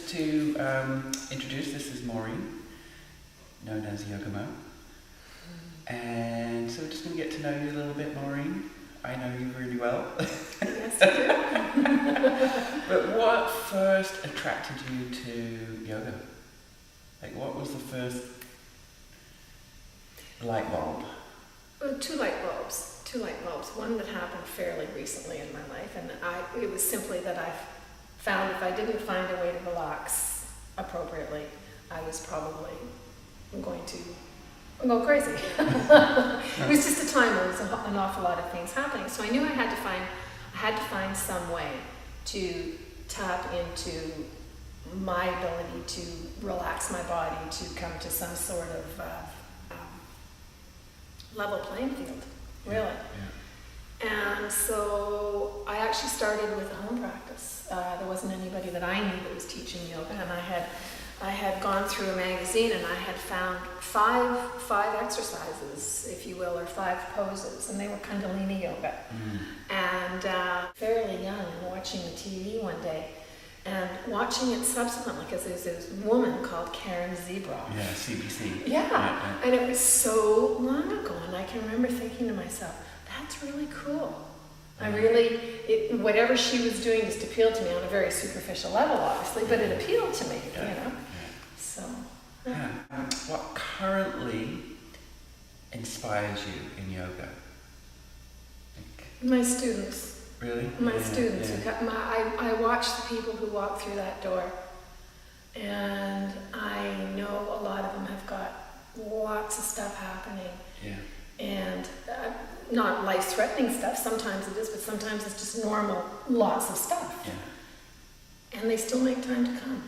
To introduce, this is Maureen, known as Yoga Mo. And so we're just going to get to know you a little bit, Maureen. I know you really well. Yes, you do. But what first attracted you to yoga? Like, what was the first light bulb? Two light bulbs. One that happened fairly recently in my life, and it was simply that I found if I didn't find a way to relax appropriately, I was probably going to go crazy. It was just a time where there was an awful lot of things happening, so I knew I had to find some way to tap into my ability to relax my body, to come to some sort of level playing field, really. Yeah. And so I actually started with a home practice. There wasn't anybody that I knew that was teaching yoga, and I had gone through a magazine and I had found five exercises, if you will, or 5 poses, and they were Kundalini yoga. And fairly young, and watching the TV one day, and watching it subsequently, because there's this woman called Karen Zebra. Yeah, CBC. Yeah, and it was so long ago, and I can remember thinking to myself, that's really cool. Whatever she was doing just appealed to me on a very superficial level, obviously, but it appealed to me, you know. Yeah. So. Yeah. What currently inspires you in yoga? My students. Really? My students. I watch the people who walk through that door, and I know a lot of them have got lots of stuff happening. Yeah. And not life-threatening stuff, sometimes it is, but sometimes it's just normal, lots of stuff. Yeah. And they still make time to come.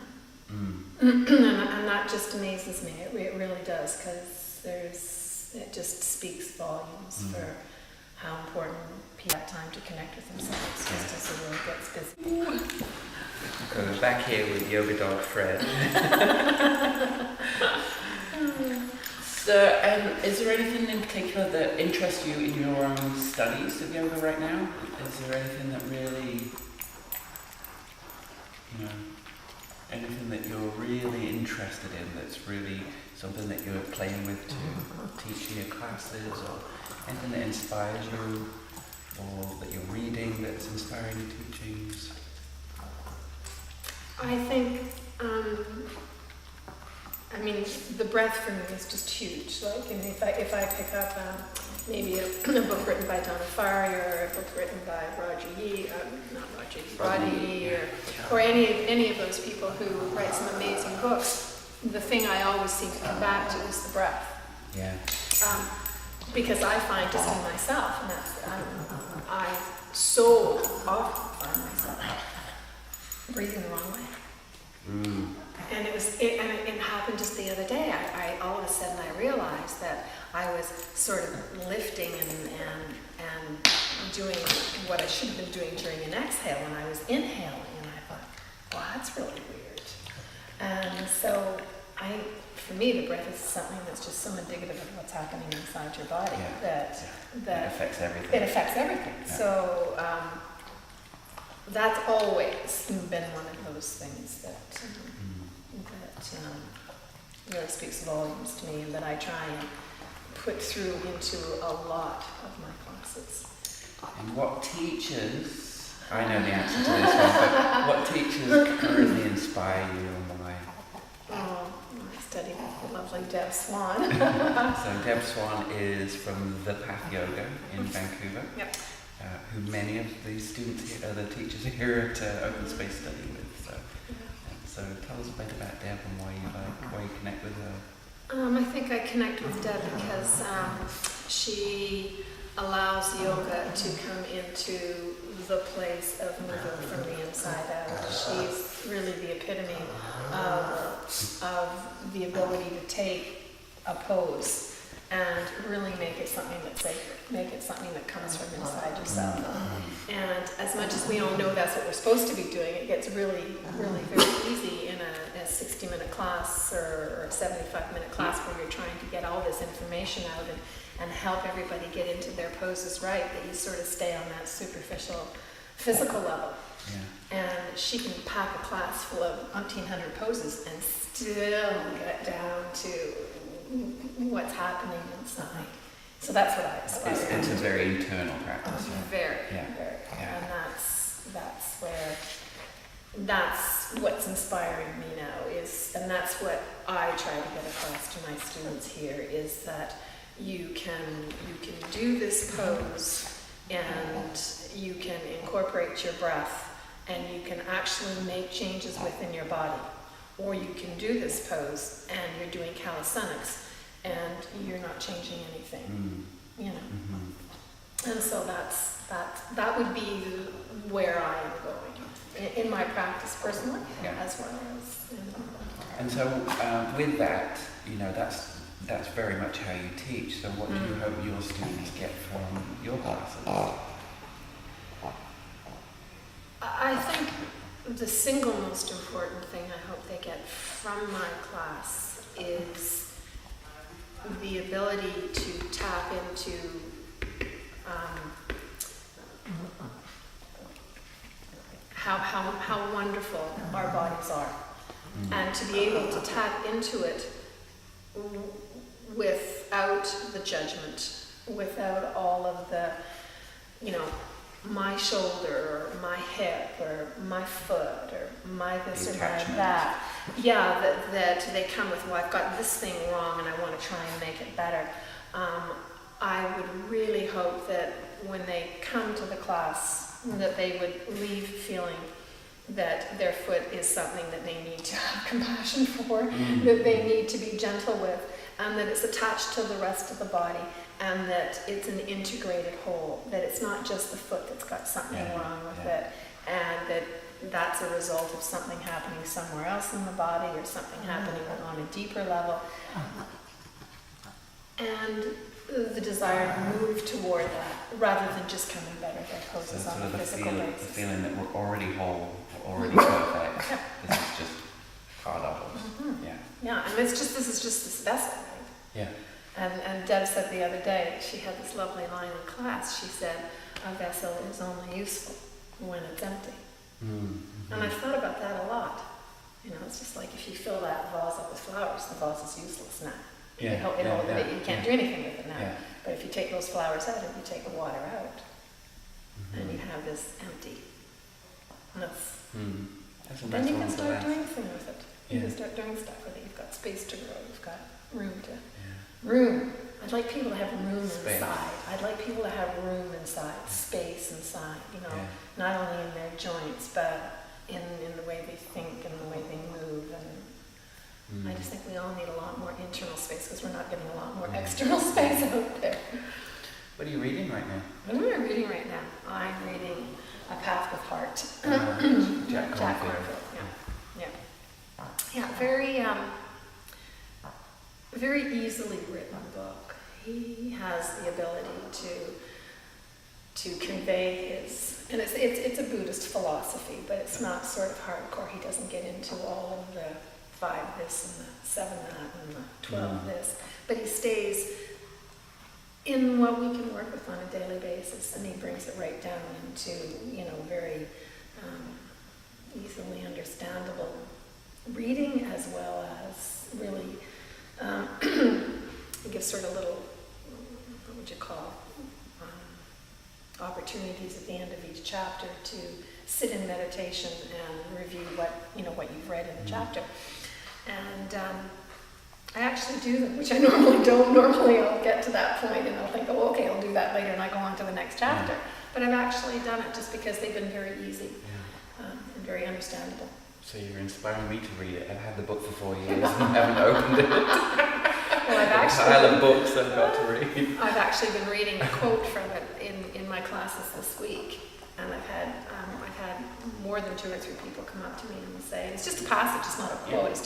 And that just amazes me, it really does, because it just speaks volumes for how important people have time to connect with themselves, just as the world gets busy. Okay, we're back here with Yoga Dog Fred. So, is there anything in particular that interests you in your own studies of yoga right now? Is there anything that really, anything that you're really interested in that's really something that you're playing with to teach your classes, or anything that inspires you, or that you're reading that's inspiring your teachings? I think, the breath for me is just huge. Like, if I pick up maybe a book written by Donna Farr, or a book written by Roddy Yee, or any of those people who write some amazing books, the thing I always seem to come back to is the breath. Yeah. Because I find just in myself, and that's I so often find myself breathing the wrong way. And it happened just the other day. I all of a sudden I realized that I was sort of lifting and doing what I should have been doing during an exhale when I was inhaling, and I thought, wow, that's really weird. And so for me, the breath is something that's just so indicative of what's happening inside your body that it affects everything. It affects everything. Yeah. So that's always been one of those things that really speaks volumes to me, and that I try and put through into a lot of my classes. And what teachers, I know the answer to this one, but what teachers currently inspire you and why? Oh, I studied with the lovely Deb Swan. So Deb Swan is from The Path Yoga in Vancouver, who many of the students here, the teachers here at Open Space study with. So tell us a bit about Deb and why you connect with her. I think I connect with Deb because she allows yoga to come into the place of moving from the inside out. She's really the epitome of the ability to take a pose and really make it something that's sacred, make it something that comes from inside yourself. And as much as we all know that's what we're supposed to be doing, it gets really, really very easy in a 60-minute class or a 75-minute class where you're trying to get all this information out and help everybody get into their poses right, that you sort of stay on that superficial physical level. Yeah. And she can pack a class full of 1,800 poses and still get down to what's happening inside. So that's what I aspire. It's a very internal practice. Very, yeah. very. Yeah. And that's what's inspiring me now and that's what I try to get across to my students here, is that you can do this pose and you can incorporate your breath and you can actually make changes within your body. Or you can do this pose and you're doing calisthenics and you're not changing anything, you know. Mm-hmm. And so that would be where I am going in my practice personally, as well as in And so with that, you know, that's very much how you teach. So what do you hope your students get from your classes? I think the single most important thing I hope they get from my class is the ability to tap into how wonderful our bodies are, and to be able to tap into it without the judgment, without all of the, you know, my shoulder or my hip or my foot or my this or my that. Yeah, that they come with, well, I've got this thing wrong and I want to try and make it better. I would really hope that when they come to the class that they would leave feeling that their foot is something that they need to have compassion for, that they need to be gentle with, and that it's attached to the rest of the body, and that it's an integrated whole, that it's not just the foot that's got something wrong with it, and that's a result of something happening somewhere else in the body or something happening on a deeper level. And the desire to move toward that rather than just coming better their poses on a physical basis. The feeling that we're already whole, we're already perfect. This is just part of us. Yeah, and this is just this vessel, right? Yeah. And Deb said the other day, she had this lovely line in class. She said, "A vessel is only useful when it's empty." And I've thought about that a lot. You know, it's just like if you fill that vase up with flowers, the vase is useless now. You can't do anything with it now. Yeah. But if you take those flowers out and you take the water out, and you have this emptiness, then you can start doing things with it. You can start doing stuff with it. You've got space to grow. You've got room to... Room. I'd like people to have room inside. I'd like people to have room inside, space inside, you know, not only in their joints, but in the way they think and the way they move. And I just think we all need a lot more internal space because we're not getting a lot more external space out there. What are you reading right now? What am I reading right now? I'm reading A Path with Heart. Jack Cornfield. Yeah, very easily written book. He has the ability to convey his, and it's a Buddhist philosophy, but it's not sort of hardcore. He doesn't get into all of the 5 this and the 7 that and the 12 this, but he stays in what we can work with on a daily basis, and he brings it right down into, you know, very easily understandable reading, as well as really it gives sort of little, what would you call, opportunities at the end of each chapter to sit in meditation and review what you've read in the chapter. And I actually do them, which I normally don't. Normally I'll get to that point and I'll think, oh, okay, I'll do that later, and I go on to the next chapter. But I've actually done it just because they've been very easy and very understandable. So you're inspiring me to read it. I've had the book for 4 years and haven't opened it. Well, pile of books I've got to read. I've actually been reading a quote from it in my classes this week, and I've had more than 2 or 3 people come up to me and say, it's just a passage, it's not a quote, it's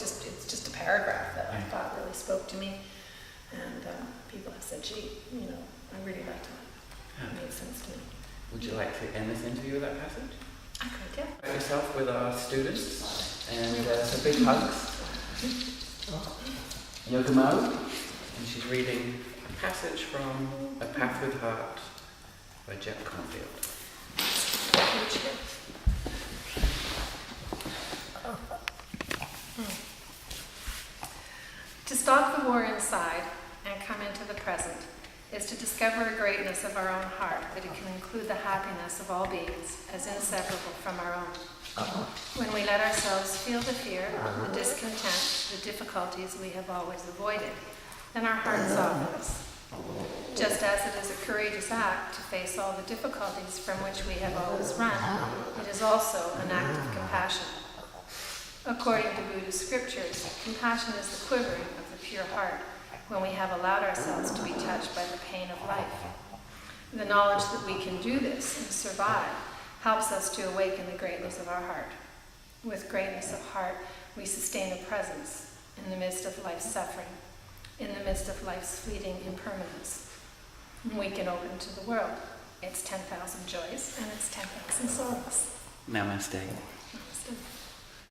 just a paragraph that I thought really spoke to me, and people have said, gee, you know, I really liked it. It made sense to me. Would you like to end this interview with that passage? I could, yeah. Wrap yourself with our students, and some big hugs. Yoga Mo, and she's reading a passage from A Path with Heart by Jack Cornfield. future. To stop the war inside and come into the present is to discover a greatness of our own heart, that it can include the happiness of all beings as inseparable from our own. When we let ourselves feel the fear, the discontent, the difficulties we have always avoided, then our heart softens. Just as it is a courageous act to face all the difficulties from which we have always run, it is also an act of compassion. According to Buddhist scriptures, compassion is the quivering of the pure heart when we have allowed ourselves to be touched by the pain of life. The knowledge that we can do this and survive helps us to awaken the greatness of our heart. With greatness of heart, we sustain a presence in the midst of life's suffering, in the midst of life's fleeting impermanence. We can open to the world its 10,000 joys and its 10,000 sorrows. Namaste. Namaste.